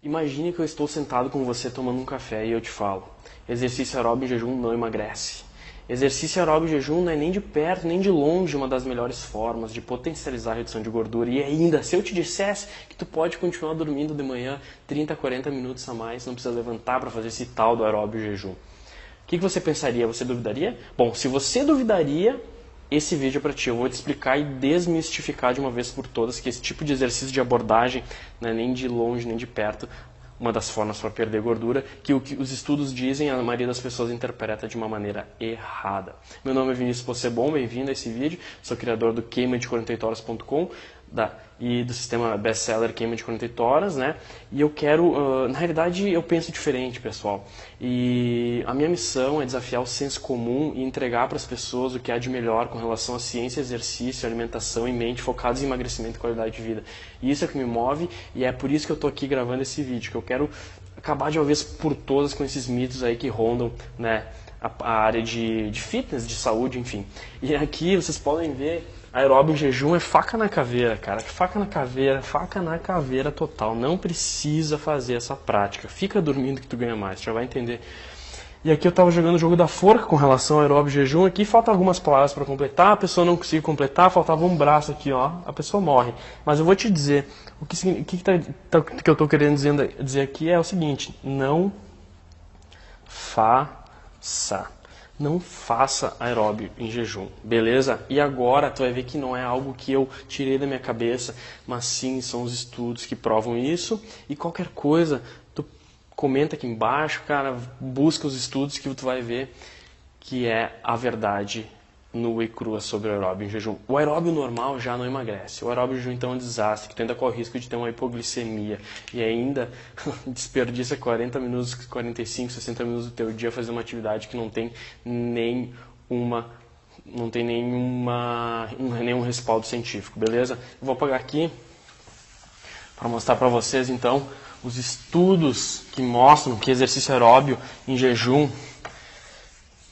Imagine que eu estou sentado com você tomando um café e eu te falo: exercício aeróbio em jejum não emagrece. Exercício aeróbio em jejum não é nem de perto, nem de longe uma das melhores formas de potencializar a redução de gordura. E ainda, se eu te dissesse que tu pode continuar dormindo de manhã 30, 40 minutos a mais, não precisa levantar para fazer esse tal do aeróbio em jejum. O que você pensaria? Você duvidaria? Bom, se você duvidaria, esse vídeo é para ti. Eu vou te explicar e desmistificar de uma vez por todas que esse tipo de exercício de abordagem não é nem de longe, nem de perto uma das formas para perder gordura, que o que os estudos dizem, a maioria das pessoas interpreta de uma maneira errada. Meu nome é Vinícius Possebon, bem-vindo a esse vídeo. Sou criador do queimadequarentaoitoras.com e do sistema best-seller Queima de 48 Horas, né? E eu quero, na realidade, eu penso diferente, pessoal. E a minha missão é desafiar o senso comum e entregar para as pessoas o que há de melhor com relação à ciência, exercício, alimentação e mente focados em emagrecimento e qualidade de vida. E isso é o que me move e é por isso que eu estou aqui gravando esse vídeo, que eu quero acabar de uma vez por todas com esses mitos aí que rondam, né, a área de fitness, de saúde, enfim. E aqui vocês podem ver, aeróbio em jejum é faca na caveira, cara. Faca na caveira total. Não precisa fazer essa prática. Fica dormindo que tu ganha mais, já vai entender. E aqui eu tava jogando o jogo da forca com relação ao aeróbio em jejum. Aqui faltam algumas palavras para completar, a pessoa não conseguiu completar, faltava um braço aqui, ó. A pessoa morre. Mas eu vou te dizer, o que eu tô querendo dizer aqui é o seguinte: não faça. Não faça aeróbio em jejum, beleza? E agora tu vai ver que não é algo que eu tirei da minha cabeça, mas sim são os estudos que provam isso. E qualquer coisa, tu comenta aqui embaixo, cara, busca os estudos que tu vai ver que é a verdade nua e crua sobre o aeróbio em jejum. O aeróbio normal já não emagrece. O aeróbio em jejum então é um desastre, que tu ainda corre o risco de ter uma hipoglicemia e ainda desperdiça 40 minutos, 45, 60 minutos do teu dia fazendo uma atividade que não tem nenhum respaldo científico, beleza? Eu vou apagar aqui para mostrar para vocês então os estudos que mostram que exercício aeróbio em jejum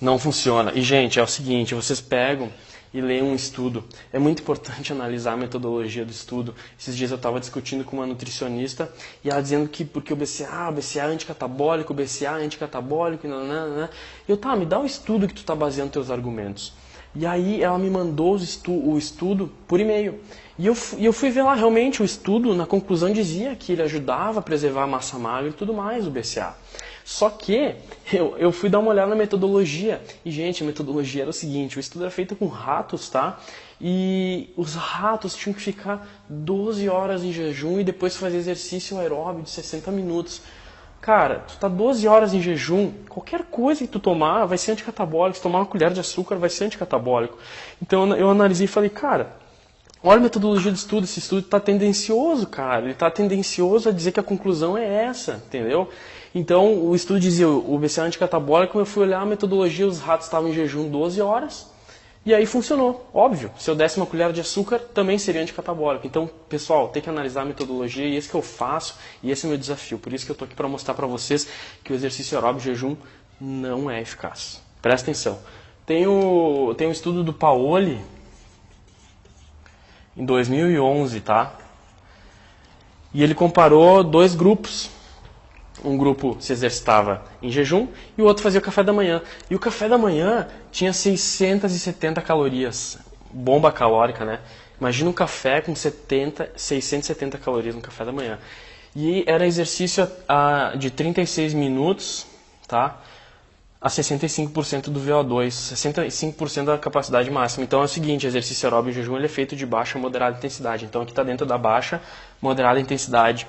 não funciona. E, gente, é o seguinte, vocês pegam e leem um estudo. É muito importante analisar a metodologia do estudo. Esses dias eu estava discutindo com uma nutricionista e ela dizendo que porque o BCA é anticatabólico, o BCA é anticatabólico, tá, me dá o estudo que tu está baseando teus argumentos. E aí ela me mandou o estudo por e-mail. E eu fui ver lá, realmente, o estudo, na conclusão, dizia que ele ajudava a preservar a massa magra e tudo mais, o BCA. Só que eu fui dar uma olhada na metodologia. E, gente, a metodologia era o seguinte: o estudo era feito com ratos, tá? E os ratos tinham que ficar 12 horas em jejum e depois fazer exercício aeróbio de 60 minutos. Cara, tu tá 12 horas em jejum, qualquer coisa que tu tomar vai ser anticatabólico. Se tomar uma colher de açúcar vai ser anticatabólico. Então eu analisei e falei, cara, olha a metodologia de estudo, esse estudo está tendencioso, cara. Ele está tendencioso a dizer que a conclusão é essa, entendeu? Então, o estudo dizia o BCA anticatabólico, eu fui olhar a metodologia, os ratos estavam em jejum 12 horas, e aí funcionou. Óbvio, se eu desse uma colher de açúcar, também seria anticatabólico. Então, pessoal, tem que analisar a metodologia, e esse que eu faço, e esse é o meu desafio. Por isso que eu estou aqui para mostrar para vocês que o exercício aeróbio em jejum não é eficaz. Presta atenção. Tem um estudo do Paoli, em 2011, tá? E ele comparou dois grupos. Um grupo se exercitava em jejum e o outro fazia o café da manhã. E o café da manhã tinha 670 calorias. Bomba calórica, né? Imagina um café com 670 calorias no café da manhã. E era exercício de 36 minutos, tá? A 65% do VO2, 65% da capacidade máxima. Então é o seguinte, exercício aeróbio em jejum ele é feito de baixa a moderada intensidade. Então aqui está dentro da baixa, moderada intensidade.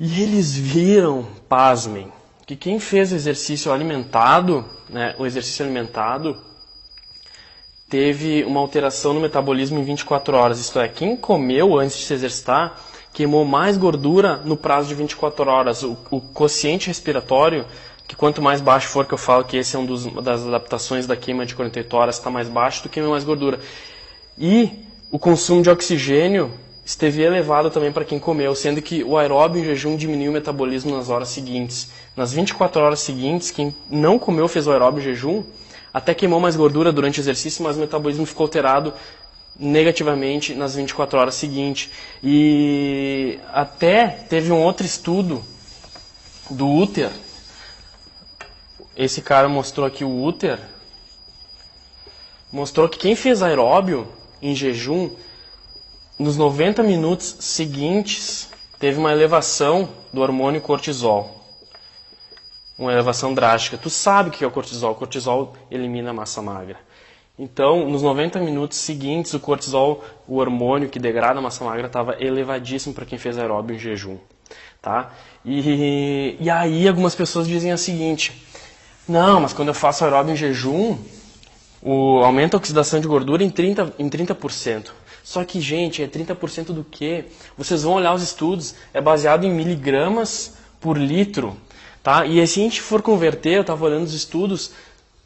E eles viram, pasmem, que quem fez exercício alimentado, né, o exercício alimentado, teve uma alteração no metabolismo em 24 horas. Isto é, quem comeu antes de se exercitar, queimou mais gordura no prazo de 24 horas. O quociente respiratório, que quanto mais baixo for, que eu falo que esse é das adaptações da queima de 48 horas, está mais baixo, tu queima mais gordura. E o consumo de oxigênio esteve elevado também para quem comeu, sendo que o aeróbio em jejum diminuiu o metabolismo nas horas seguintes. Nas 24 horas seguintes, quem não comeu, fez o aeróbio em jejum, até queimou mais gordura durante o exercício, mas o metabolismo ficou alterado negativamente nas 24 horas seguintes. E até teve um outro estudo do Uter. Esse cara mostrou aqui o Uter. Mostrou que quem fez aeróbio em jejum, nos 90 minutos seguintes, teve uma elevação do hormônio cortisol. Uma elevação drástica. Tu sabe o que é o cortisol. O cortisol elimina a massa magra. Então, nos 90 minutos seguintes, o cortisol, o hormônio que degrada a massa magra, estava elevadíssimo para quem fez aeróbio em jejum. Tá? E aí algumas pessoas dizem o seguinte: não, mas quando eu faço aeróbio em jejum, aumenta a oxidação de gordura em 30%. Só que, gente, é 30% do quê? Vocês vão olhar os estudos, é baseado em miligramas por litro. Tá? E se a gente for converter, eu estava olhando os estudos,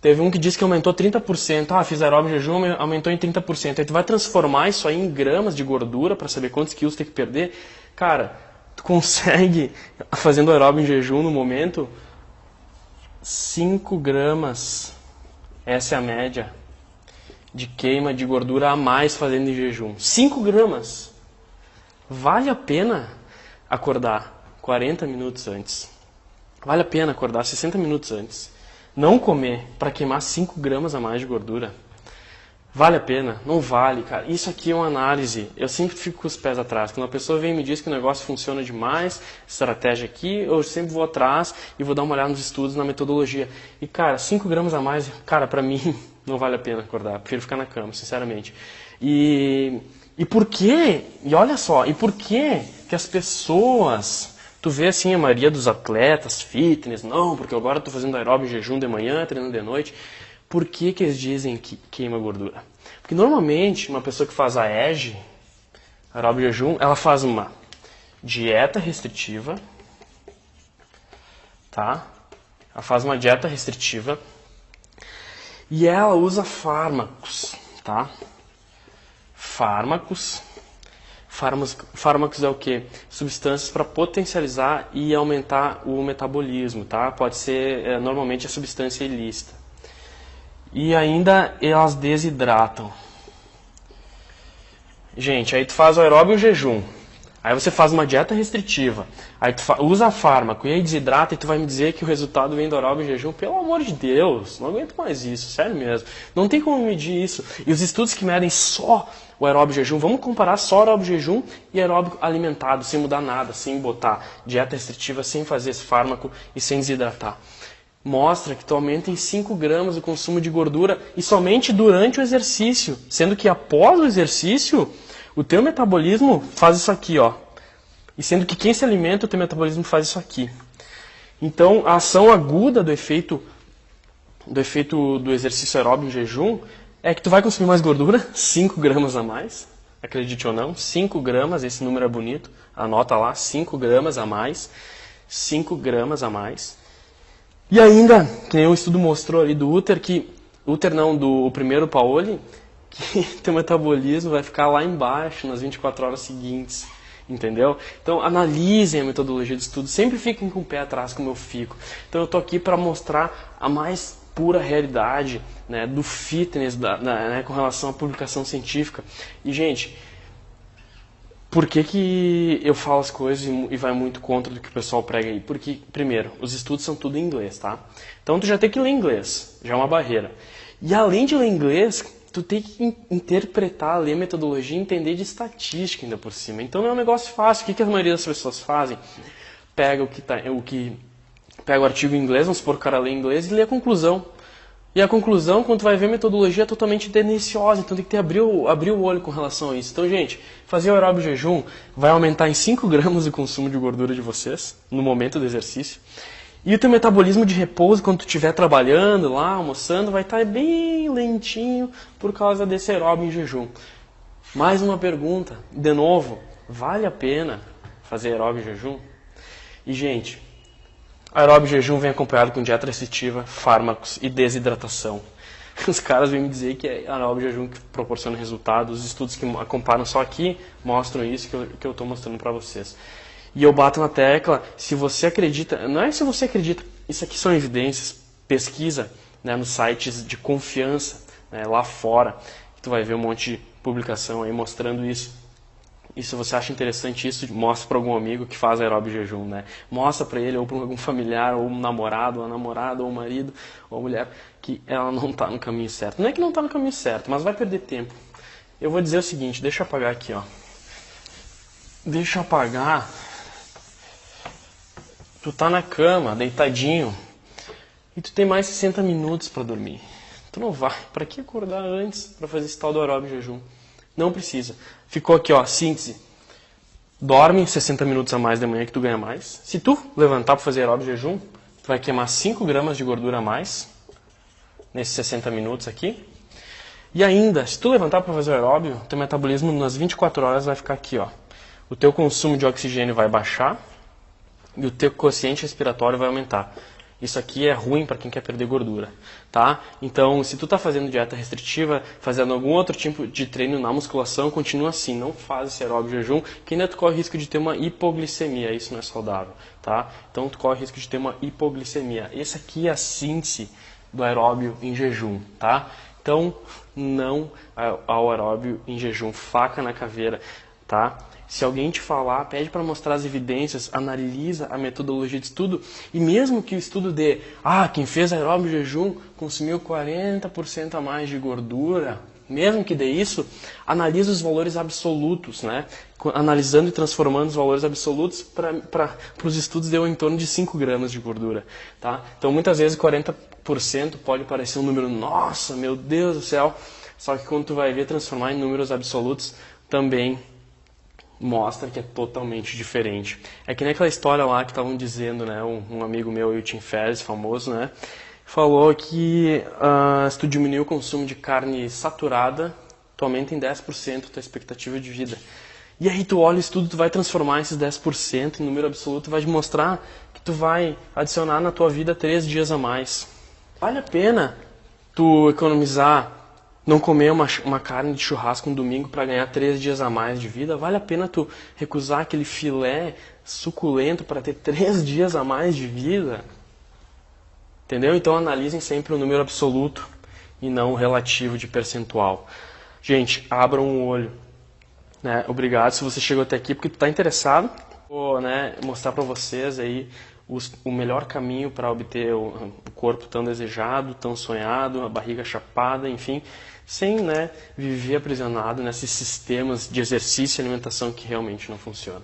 teve um que disse que aumentou 30%. Ah, fiz aeróbio em jejum, aumentou em 30%. Aí tu vai transformar isso aí em gramas de gordura para saber quantos quilos tem que perder. Cara, tu consegue, fazendo aeróbio em jejum no momento, 5 gramas. Essa é a média de queima de gordura a mais fazendo em jejum. 5 gramas. Vale a pena acordar 40 minutos antes. Vale a pena acordar 60 minutos antes. Não comer para queimar 5 gramas a mais de gordura. Vale a pena? Não vale, cara. Isso aqui é uma análise. Eu sempre fico com os pés atrás. Quando a pessoa vem e me diz que o negócio funciona demais, estratégia aqui, eu sempre vou atrás e vou dar uma olhada nos estudos, na metodologia. E, cara, 5 gramas a mais, cara, pra mim, não vale a pena acordar. Eu prefiro ficar na cama, sinceramente. E por quê? E olha só, e por quê que as pessoas... Tu vê assim a maioria dos atletas, fitness, não, porque agora eu estou fazendo aeróbio em jejum de manhã, treinando de noite. Por que eles dizem que queima gordura? Porque normalmente uma pessoa que faz AEG, aeróbio em jejum, ela faz uma dieta restritiva, tá? Ela faz uma dieta restritiva e ela usa fármacos, tá? Fármacos é o quê? Substâncias para potencializar e aumentar o metabolismo, tá? Pode ser, normalmente, a substância ilícita. E ainda elas desidratam. Gente, aí tu faz o aeróbio em jejum. Aí você faz uma dieta restritiva. Aí tu usa fármaco e aí desidrata e tu vai me dizer que o resultado vem do aeróbio em jejum. Pelo amor de Deus, não aguento mais isso, sério mesmo. Não tem como medir isso. E os estudos que medem só o aeróbio em jejum, vamos comparar só aeróbio em jejum e aeróbio alimentado, sem mudar nada, sem botar dieta restritiva, sem fazer esse fármaco e sem desidratar. Mostra que tu aumenta em 5 gramas o consumo de gordura e somente durante o exercício. Sendo que após o exercício, o teu metabolismo faz isso aqui, ó. E sendo que quem se alimenta, o teu metabolismo faz isso aqui. Então, a ação aguda do efeito do exercício aeróbio em jejum é que tu vai consumir mais gordura, 5 gramas a mais. Acredite ou não, 5 gramas, esse número é bonito. Anota lá, 5 gramas a mais. 5 gramas a mais. E ainda, que nem o estudo mostrou ali do Uter, do primeiro Paoli, que teu metabolismo vai ficar lá embaixo nas 24 horas seguintes, entendeu? Então analisem a metodologia de estudo, sempre fiquem com o pé atrás como eu fico. Então eu tô aqui para mostrar a mais pura realidade, né, do fitness, né, com relação à publicação científica. E gente, por que eu falo as coisas e vai muito contra do que o pessoal prega aí? Porque, primeiro, os estudos são tudo em inglês, tá? Então tu já tem que ler inglês, já é uma barreira. E além de ler inglês, tu tem que interpretar, ler metodologia e entender de estatística ainda por cima. Então não é um negócio fácil. O que a maioria das pessoas fazem? Pega o artigo em inglês, vamos supor que o cara lê em inglês e lê a conclusão. E a conclusão, quando tu vai ver a metodologia, é totalmente tendenciosa. Então tem que abrir o olho com relação a isso. Então, gente, fazer o aeróbio jejum vai aumentar em 5 gramas o consumo de gordura de vocês no momento do exercício. E o teu metabolismo de repouso, quando tu estiver trabalhando lá, almoçando, vai estar bem lentinho por causa desse aeróbio em jejum. Mais uma pergunta, de novo, vale a pena fazer aeróbio em jejum? E, gente, aeróbio em jejum vem acompanhado com dieta restritiva, fármacos e desidratação. Os caras vêm me dizer que é aeróbio em jejum que proporciona resultados. Os estudos que comparam só aqui mostram isso que eu estou mostrando para vocês. E eu bato na tecla, se você acredita, não é se você acredita, isso aqui são evidências, pesquisa, né, nos sites de confiança, né, lá fora, que tu vai ver um monte publicação aí mostrando isso. E se você acha interessante isso, mostra para algum amigo que faz aeróbio jejum, né? Mostra para ele, ou para algum familiar, ou um namorado, ou uma namorada, ou um marido, ou uma mulher, que ela não está no caminho certo. Não é que não está no caminho certo, mas vai perder tempo. Eu vou dizer o seguinte, deixa eu apagar aqui, ó. Deixa eu apagar. Tu tá na cama, deitadinho, e tu tem mais 60 minutos para dormir. Tu não vai. Para que acordar antes para fazer esse tal do aeróbio jejum? Não precisa. Ficou aqui, ó, síntese. Dorme 60 minutos a mais de manhã que tu ganha mais. Se tu levantar para fazer aeróbio jejum, tu vai queimar 5 gramas de gordura a mais nesses 60 minutos aqui. E ainda, se tu levantar para fazer aeróbio, teu metabolismo nas 24 horas vai ficar aqui, ó. O teu consumo de oxigênio vai baixar e o teu quociente respiratório vai aumentar. Isso aqui é ruim para quem quer perder gordura, tá? Então, se tu tá fazendo dieta restritiva, fazendo algum outro tipo de treino na musculação, continua assim, não faz esse aeróbio jejum, que ainda tu corre risco de ter uma hipoglicemia, isso não é saudável, tá? Então, tu corre risco de ter uma hipoglicemia. Esse aqui é a síntese do aeróbio em jejum, tá? Então, não ao aeróbio em jejum, faca na caveira, tá? Se alguém te falar, pede para mostrar as evidências, analisa a metodologia de estudo e mesmo que o estudo dê, quem fez aeróbio jejum consumiu 40% a mais de gordura, mesmo que dê isso, analisa os valores absolutos, né? Analisando e transformando os valores absolutos para os estudos deu em torno de 5 gramas de gordura, tá? Então muitas vezes 40% pode parecer um número, nossa, meu Deus do céu, só que quando tu vai ver transformar em números absolutos também mostra que é totalmente diferente. É que nem aquela história lá que estavam dizendo, né, um amigo meu, o Tim Ferriss, famoso, né, falou que se tu diminuir o consumo de carne saturada, tu aumenta em 10% a tua expectativa de vida. E aí tu olha o estudo, tu vai transformar esses 10% em número absoluto, vai te mostrar que tu vai adicionar na tua vida 3 dias a mais. Vale a pena tu economizar, não comer uma carne de churrasco um domingo para ganhar 3 dias a mais de vida? Vale a pena tu recusar aquele filé suculento para ter 3 dias a mais de vida? Entendeu? Então analisem sempre o número absoluto e não o relativo de percentual. Gente, abram o olho. Né? Obrigado se você chegou até aqui porque tu está interessado. Vou, né, mostrar para vocês aí o melhor caminho para obter o corpo tão desejado, tão sonhado, a barriga chapada, enfim, sem, né, viver aprisionado nesses sistemas de exercício e alimentação que realmente não funcionam.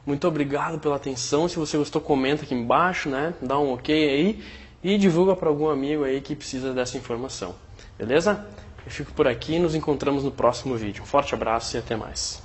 Muito obrigado pela atenção. Se você gostou, comenta aqui embaixo, né, dá um ok aí e divulga para algum amigo aí que precisa dessa informação. Beleza? Eu fico por aqui e nos encontramos no próximo vídeo. Um forte abraço e até mais.